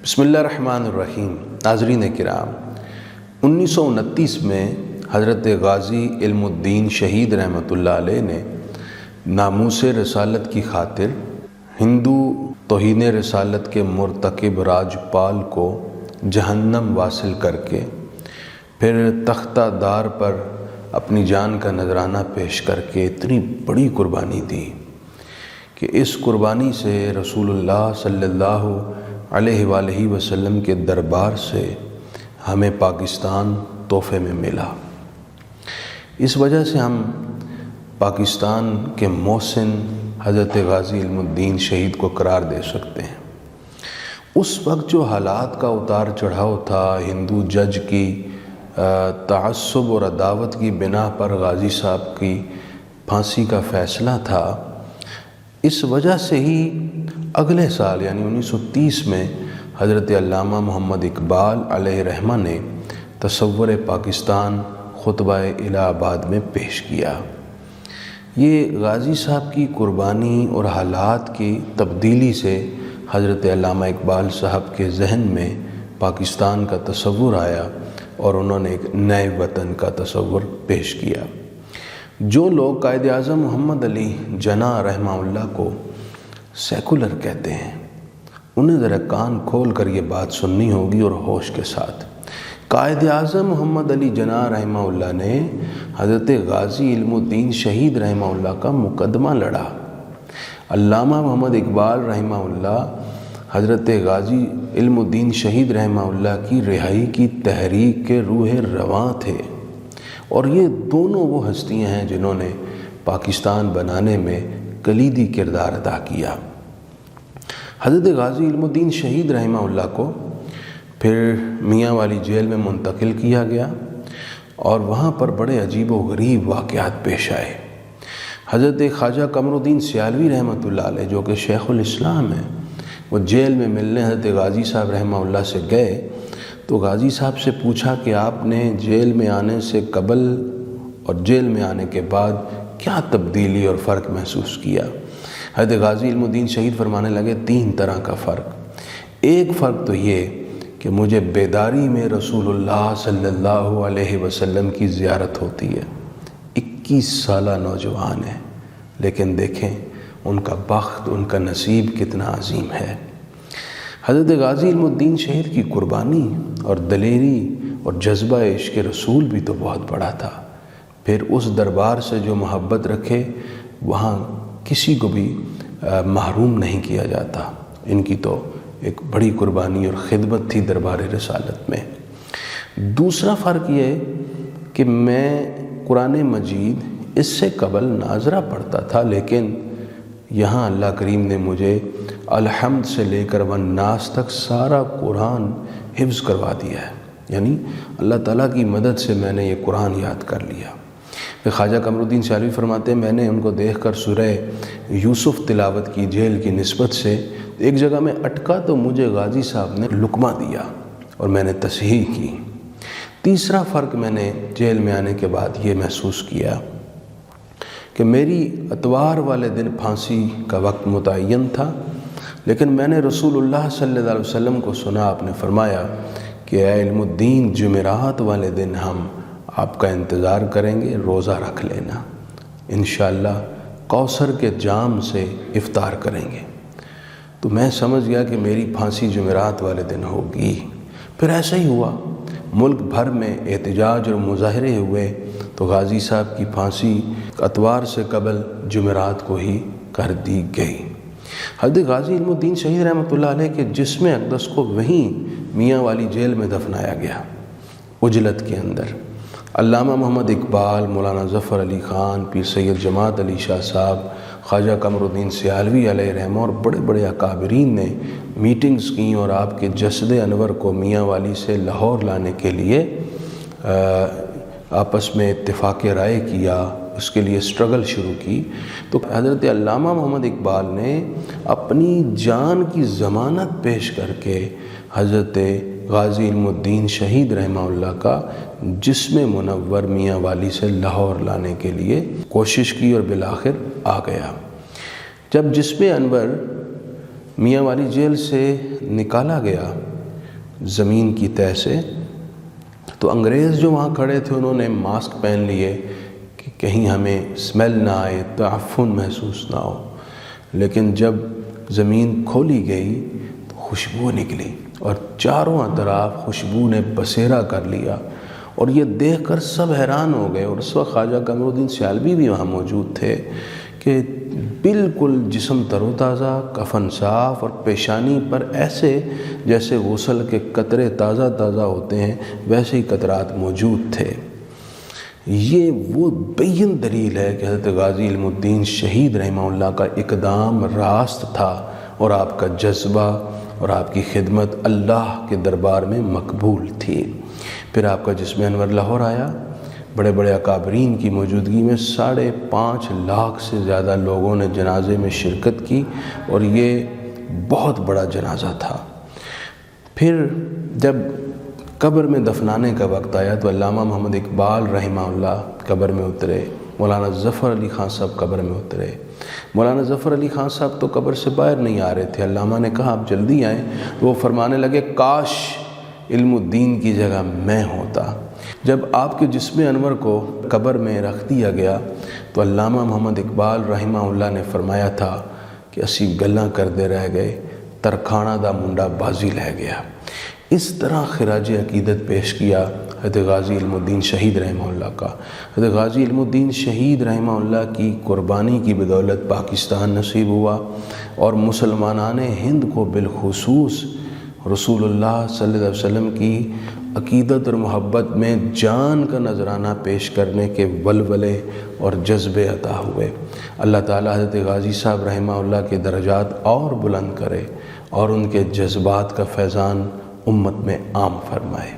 بسم اللہ الرحمن الرحیم۔ ناظرین کرام، 1929 میں حضرت غازی علم الدین شہید رحمۃ اللہ علیہ نے ناموس رسالت کی خاطر ہندو توہین رسالت کے مرتکب راجپال کو جہنم واصل کر کے پھر تختہ دار پر اپنی جان کا نذرانہ پیش کر کے اتنی بڑی قربانی دی کہ اس قربانی سے رسول اللہ صلی اللہ علیہ وآلہ وسلم کے دربار سے ہمیں پاکستان تحفے میں ملا۔ اس وجہ سے ہم پاکستان کے محسن حضرت غازی علم الدین شہید کو قرار دے سکتے ہیں۔ اس وقت جو حالات کا اتار چڑھاؤ تھا، ہندو جج کی تعصب اور عداوت کی بنا پر غازی صاحب کی پھانسی کا فیصلہ تھا، اس وجہ سے ہی اگلے سال یعنی 1930 میں حضرت علامہ محمد اقبال علیہ رحمہ نے تصور پاکستان خطبہ الہ آباد میں پیش کیا۔ یہ غازی صاحب کی قربانی اور حالات کی تبدیلی سے حضرت علامہ اقبال صاحب کے ذہن میں پاکستان کا تصور آیا اور انہوں نے ایک نئے وطن کا تصور پیش کیا۔ جو لوگ قائد اعظم محمد علی جناح رحمہ اللہ کو سیکولر کہتے ہیں، انہیں ذرا کان کھول کر یہ بات سننی ہوگی اور ہوش کے ساتھ۔ قائد اعظم محمد علی جناح رحمہ اللہ نے حضرت غازی علم الدین شہید رحمہ اللہ کا مقدمہ لڑا۔ علامہ محمد اقبال رحمہ اللہ حضرت غازی علم الدین شہید رحمہ اللہ کی رہائی کی تحریک کے روح رواں تھے، اور یہ دونوں وہ ہستیاں ہیں جنہوں نے پاکستان بنانے میں کلیدی کردار ادا کیا۔ حضرت غازی علم الدین شہید رحمہ اللہ کو پھر میاں والی جیل میں منتقل کیا گیا اور وہاں پر بڑے عجیب و غریب واقعات پیش آئے۔ حضرت خواجہ قمر الدین سیالوی رحمۃ اللہ علیہ جو کہ شیخ الاسلام ہیں، وہ جیل میں ملنے حضرت غازی صاحب رحمہ اللہ سے گئے تو غازی صاحب سے پوچھا کہ آپ نے جیل میں آنے سے قبل اور جیل میں آنے کے بعد کیا تبدیلی اور فرق محسوس کیا؟ حضرت غازی علم الدین شہید فرمانے لگے 3 طرح کا فرق۔ ایک فرق تو یہ کہ مجھے بیداری میں رسول اللہ صلی اللہ علیہ وسلم کی زیارت ہوتی ہے۔ 21 سالہ نوجوان ہے، لیکن دیکھیں ان کا بخت، ان کا نصیب کتنا عظیم ہے۔ حضرت غازی علم الدین شہید کی قربانی اور دلیری اور جذبہ عشق رسول بھی تو بہت بڑا تھا۔ پھر اس دربار سے جو محبت رکھے وہاں کسی کو بھی محروم نہیں کیا جاتا۔ ان کی تو ایک بڑی قربانی اور خدمت تھی دربار رسالت میں۔ دوسرا فرق یہ کہ میں قرآن مجید اس سے قبل ناظرہ پڑھتا تھا، لیکن یہاں اللہ کریم نے مجھے الحمد سے لے کر والناس تک سارا قرآن حفظ کروا دیا ہے، یعنی اللہ تعالیٰ کی مدد سے میں نے یہ قرآن یاد کر لیا۔ خواجہ قمر الدین سیالوی فرماتے ہیں میں نے ان کو دیکھ کر سورہ یوسف تلاوت کی جیل کی نسبت سے، ایک جگہ میں اٹکا تو مجھے غازی صاحب نے لقمہ دیا اور میں نے تصحیح کی۔ تیسرا فرق میں نے جیل میں آنے کے بعد یہ محسوس کیا کہ میری اتوار والے دن پھانسی کا وقت متعین تھا، لیکن میں نے رسول اللہ صلی اللہ علیہ وسلم کو سنا، آپ نے فرمایا کہ اے علم الدین جمعرات والے دن ہم آپ کا انتظار کریں گے، روزہ رکھ لینا، انشاءاللہ کوثر کے جام سے افطار کریں گے۔ تو میں سمجھ گیا کہ میری پھانسی جمعرات والے دن ہوگی۔ پھر ایسا ہی ہوا، ملک بھر میں احتجاج اور مظاہرے ہوئے تو غازی صاحب کی پھانسی اتوار سے قبل جمعرات کو ہی کر دی گئی۔ حضرت غازی علم الدین شہید رحمۃ اللہ علیہ کے جسم اقدس کو وہیں میاں والی جیل میں دفنایا گیا، عجلت کے اندر۔ علامہ محمد اقبال، مولانا ظفر علی خان، پیر سید جماعت علی شاہ صاحب، خواجہ قمر الدین سیالوی علیہ رحمہ اور بڑے بڑے اکابرین نے میٹنگز کیں اور آپ کے جسد انور کو میاں والی سے لاہور لانے کے لیے آپس میں اتفاق رائے کیا، اس کے لیے سٹرگل شروع کی۔ تو حضرت علامہ محمد اقبال نے اپنی جان کی ضمانت پیش کر کے حضرت غازی علم الدین شہید رحمہ اللہ کا جسم منور میاں والی سے لاہور لانے کے لیے کوشش کی اور بالآخر آ گیا۔ جب جسم انور میاں والی جیل سے نکالا گیا زمین کی تہ سے، تو انگریز جو وہاں کھڑے تھے انہوں نے ماسک پہن لیے کہ کہیں ہمیں اسمیل نہ آئے، تعفن محسوس نہ ہو، لیکن جب زمین کھولی گئی تو خوشبو نکلی اور چاروں اطراف خوشبو نے بسیرا کر لیا، اور یہ دیکھ کر سب حیران ہو گئے۔ اور اس وقت خواجہ قمر الدین سیالوی بھی وہاں موجود تھے کہ بالکل جسم تر و تازہ، کفن صاف، اور پیشانی پر ایسے جیسے غسل کے قطرے تازہ تازہ ہوتے ہیں ویسے ہی قطرات موجود تھے۔ یہ وہ بین دلیل ہے کہ حضرت غازی علم الدین شہید رحمہ اللہ کا اقدام راست تھا، اور آپ کا جذبہ اور آپ کی خدمت اللہ کے دربار میں مقبول تھی۔ پھر آپ کا جسم انور لاہور آیا، بڑے بڑے اکابرین کی موجودگی میں 5.5 لاکھ سے زیادہ لوگوں نے جنازے میں شرکت کی، اور یہ بہت بڑا جنازہ تھا۔ پھر جب قبر میں دفنانے کا وقت آیا تو علامہ محمد اقبال رحمہ اللہ قبر میں اترے، مولانا ظفر علی خان صاحب قبر میں اترے۔ مولانا ظفر علی خان صاحب تو قبر سے باہر نہیں آ رہے تھے، علامہ نے کہا آپ جلدی آئیں، وہ فرمانے لگے کاش علم الدین کی جگہ میں ہوتا۔ جب آپ کے جسم انور کو قبر میں رکھ دیا گیا تو علامہ محمد اقبال رحمہ اللہ نے فرمایا تھا کہ اسی گلاں کردے رہ گئے، ترکھانہ دا منڈا بازی لے گیا۔ اس طرح خراج عقیدت پیش کیا حضرت غازی علم الدین شہید رحمہ اللہ کا۔ حضرت غازی علم الدین شہید رحمہ اللہ کی قربانی کی بدولت پاکستان نصیب ہوا، اور مسلمانان ہند کو بالخصوص رسول اللہ صلی اللہ علیہ وسلم کی عقیدت اور محبت میں جان کا نذرانہ پیش کرنے کے ولولے اور جذبے عطا ہوئے۔ اللہ تعالیٰ حضرت غازی صاحب رحمہ اللہ کے درجات اور بلند کرے، اور ان کے جذبات کا فیضان امت میں عام فرمائے۔